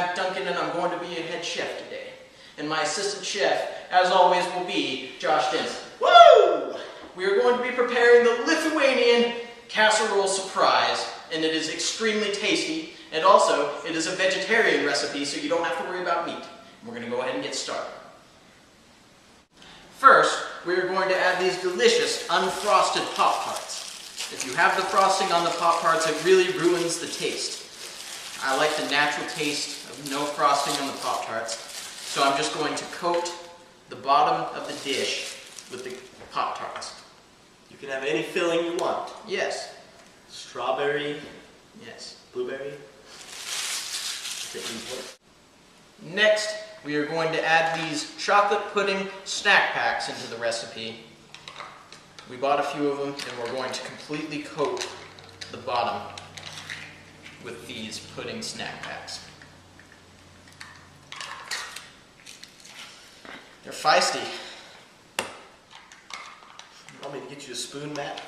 back, Duncan, and I'm going to be a head chef today. And my assistant chef, as always, will be Josh Denson. Woo! We are going to be preparing the Lithuanian Casserole Surprise, and it is extremely tasty, and also, it is a vegetarian recipe, so you don't have to worry about meat. We're going to go ahead and get started. First, we are going to add these delicious unfrosted Pop-Tarts. If you have the frosting on the Pop-Tarts, it really ruins the taste. I like the natural taste of no frosting on the Pop-Tarts, so I'm just going to coat the bottom of the dish with the Pop-Tarts. You can have any filling you want. Yes. Strawberry. Yes. Blueberry. Next, we are going to add these chocolate pudding snack packs into the recipe. We bought a few of them, and we're going to completely coat the bottom with these pudding snack packs. They're feisty. Want me to get you a spoon, Matt?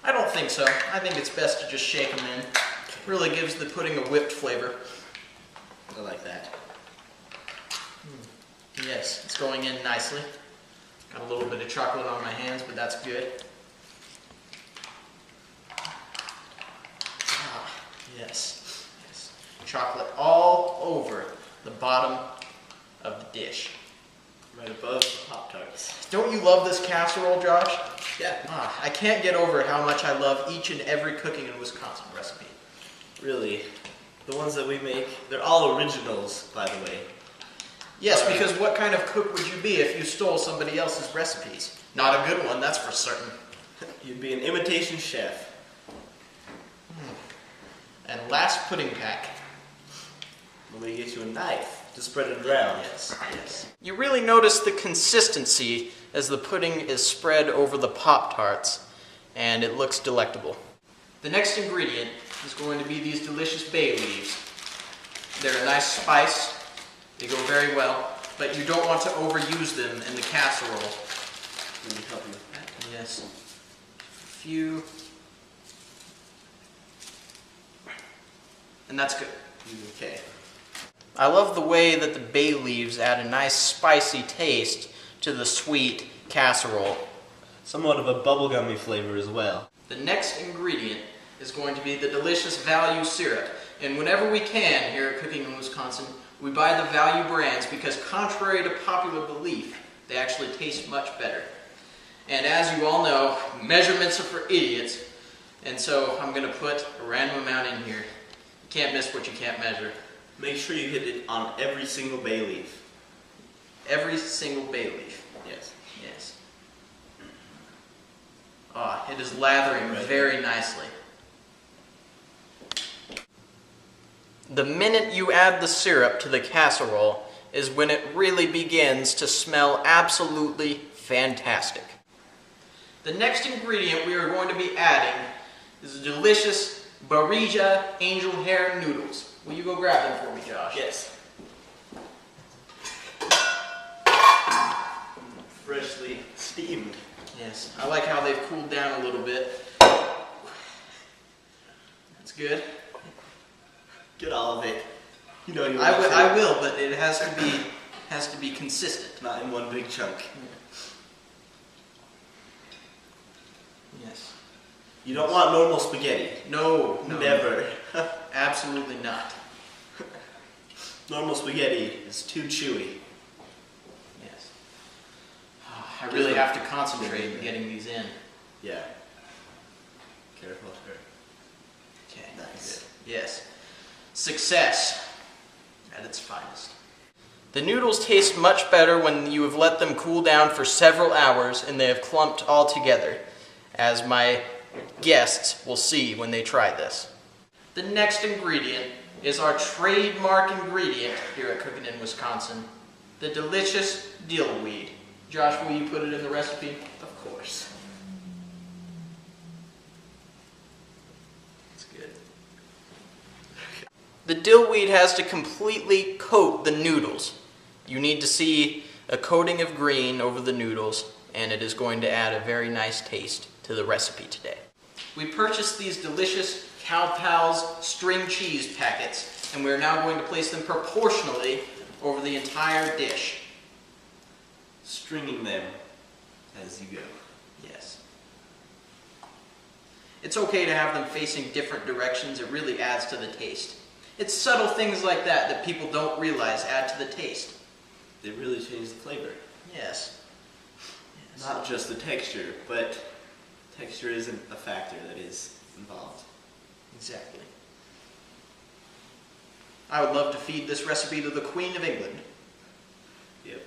I don't think so. I think it's best to just shake them in. It really gives the pudding a whipped flavor. I like that. Yes, it's going in nicely. Got a little bit of chocolate on my hands, but that's good. Ah, yes. Yes. Chocolate all over the bottom of the dish. Right above the Pop-Tarts. Don't you love this casserole, Josh? Yeah. Ah, I can't get over how much I love each and every Cooking in Wisconsin recipe. Really. The ones that we make, they're all originals, by the way. Yes, because what kind of cook would you be if you stole somebody else's recipes? Not a good one, that's for certain. You'd be an imitation chef. And last pudding pack. I'm going to get you a knife to spread it around. Yes, yes. You really notice the consistency as the pudding is spread over the Pop-Tarts, and it looks delectable. The next ingredient is going to be these delicious bay leaves. They're a nice spice. They go very well, but you don't want to overuse them in the casserole. Let me help you with that. Yes. A few. And that's good. Okay. I love the way that the bay leaves add a nice spicy taste to the sweet casserole. Somewhat of a bubblegummy flavor as well. The next ingredient is going to be the delicious value syrup. And whenever we can here at Cooking in Wisconsin, we buy the value brands because contrary to popular belief, they actually taste much better. And as you all know, measurements are for idiots. And so I'm going to put a random amount in here. You can't miss what you can't measure. Make sure you hit it on every single bay leaf. Every single bay leaf. Yes. Yes. Ah, it is lathering very nicely. The minute you add the syrup to the casserole is when it really begins to smell absolutely fantastic. The next ingredient we are going to be adding is the delicious Barilla Angel Hair Noodles. Will you go grab them for me, Josh? Yes. Freshly steamed. Yes. I like how they've cooled down a little bit. That's good. Get all of it. You know you I will, but it has to be consistent. Not in one big chunk. Yes. You don't want normal spaghetti. No. Never. Absolutely not. Normal spaghetti is too chewy. Yes. I really have to concentrate in getting these in. Yeah. Careful. Okay. Nice. Good. Yes. Success at its finest. The noodles taste much better when you have let them cool down for several hours and they have clumped all together, as my guests will see when they try this. The next ingredient is our trademark ingredient here at Cooking in Wisconsin, the delicious Dill Weed. Josh, will you put it in the recipe? Of course. The dill weed has to completely coat the noodles. You need to see a coating of green over the noodles, and it is going to add a very nice taste to the recipe today. We purchased these delicious Cow Pals string cheese packets And we're now going to place them proportionally over the entire dish. Stringing them as you go. Yes. It's okay to have them facing different directions. It really adds to the taste. It's subtle things like that that people don't realize add to the taste. They really change the flavor. Yes. Not just the texture, but texture isn't a factor that is involved. Exactly. I would love to feed this recipe to the Queen of England. Yep.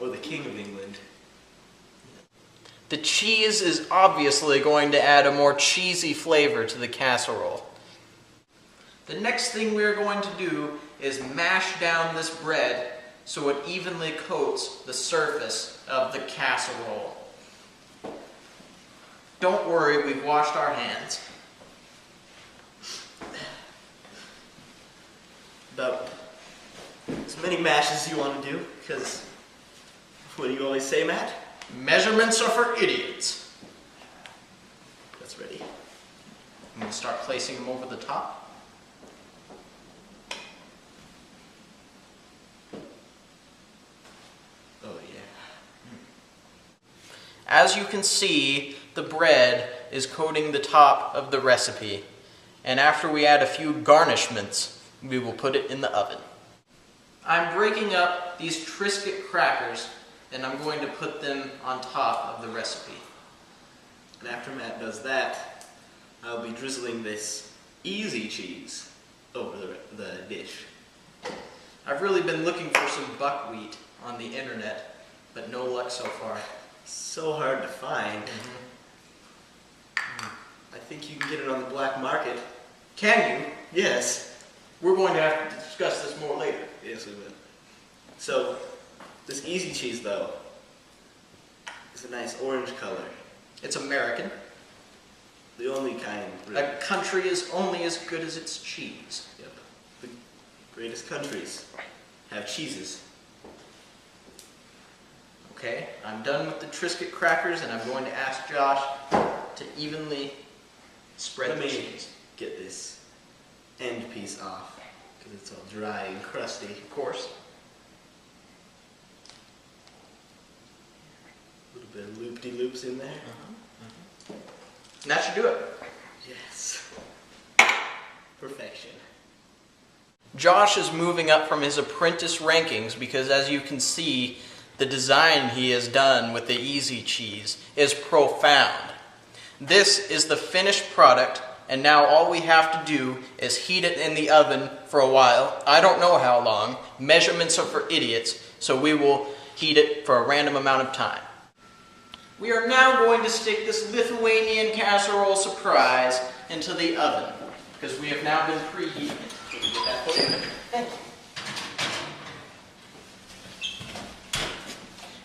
Or the King of England. The cheese is obviously going to add a more cheesy flavor to the casserole. The next thing we're going to do is mash down this bread so it evenly coats the surface of the casserole. Don't worry, we've washed our hands. About as many mashes as you want to do, because what do you always say, Matt? Measurements are for idiots. That's ready. I'm going to start placing them over the top. Oh yeah. As you can see, the bread is coating the top of the recipe. And after we add a few garnishments, we will put it in the oven. I'm breaking up these Triscuit crackers and I'm going to put them on top of the recipe. And after Matt does that, I'll be drizzling this easy cheese over the dish. I've really been looking for some buckwheat on the internet, but no luck so far. So hard to find. I think you can get it on the black market. Can you? Yes. We're going to have to discuss this more later. Yes, we will. So, this easy cheese, though, is a nice orange color. It's American. The only kind, really. A country is only as good as its cheese. Yep. The greatest countries have cheeses. Okay, I'm done with the Triscuit crackers and I'm going to ask Josh to evenly spread the cheese. Get this end piece off, because it's all dry and crusty. Of course. A little bit of loop-de-loops in there. And that should do it. Yes. Perfection. Josh is moving up from his apprentice rankings because, as you can see, the design he has done with the easy cheese is profound. This is the finished product, and now all we have to do is heat it in the oven for a while. I don't know how long. Measurements are for idiots, so we will heat it for a random amount of time. We are now going to stick this Lithuanian Casserole Surprise into the oven, because we have now been preheating it. Can you get that put in? Thank you.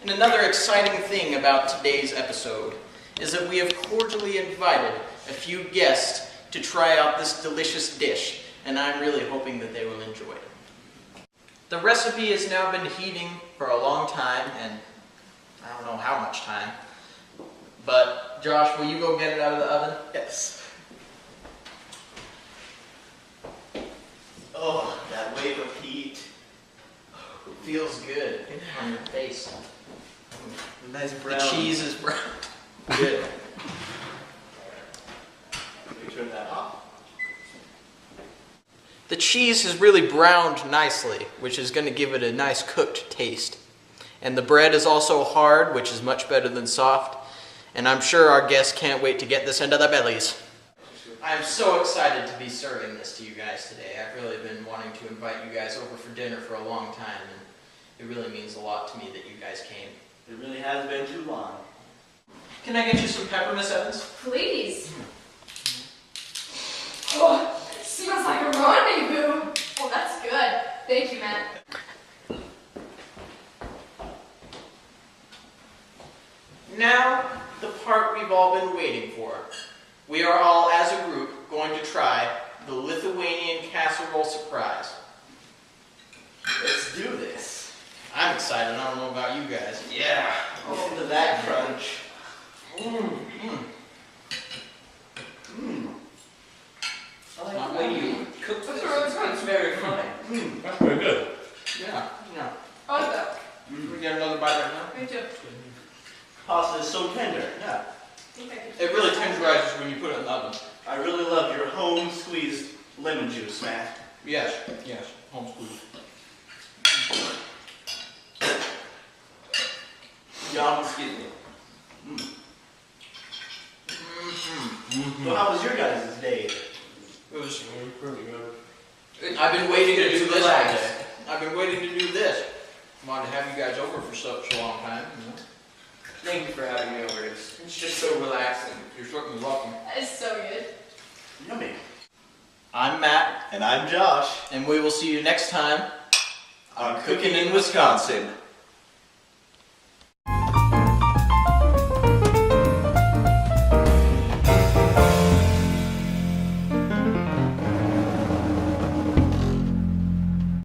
And another exciting thing about today's episode is that we have cordially invited a few guests to try out this delicious dish, and I'm really hoping that they will enjoy it. The recipe has now been heating for a long time, and I don't know how much time, but Josh, will you go get it out of the oven? Yes. Oh, that wave of heat. It feels good on your face. Nice brown. The cheese is brown. Good. Let me turn that off. The cheese has really browned nicely, which is going to give it a nice cooked taste. And the bread is also hard, which is much better than soft. And I'm sure our guests can't wait to get this into their bellies. I'm so excited to be serving this to you guys today. I've really been wanting to invite you guys over for dinner for a long time, and it really means a lot to me that you guys came. It really has been too long. Can I get you some pepper, Miss Evans? Please. Oh, it smells like a rendezvous. Oh, that's good. Thank you, Matt. Now, the part we've all been waiting for. We are all, as a group, going to try the Lithuanian Casserole Surprise. Let's do this. I'm excited. I don't know about you guys. Yeah. Listen to that crunch. I like the way you cook this. That's pretty good. Yeah. I like that. We get another bite right now. Me too. Pasta is so tender. Yeah. Okay. It really tenderizes when you put it in the oven. I really love your home squeezed lemon juice, Matt. Yes. Home squeeze. Y'all was getting it. So how was your guys' day? It was pretty good. I've been waiting to do this all Relax. day. I've been waiting to do this. Wanted to have you guys over for such a long time. Thank you for having me over. It's just so relaxing. You're certainly welcome. That is so good. Yummy. I'm Matt, And I'm Josh. and we will see you next time On Cooking in Wisconsin.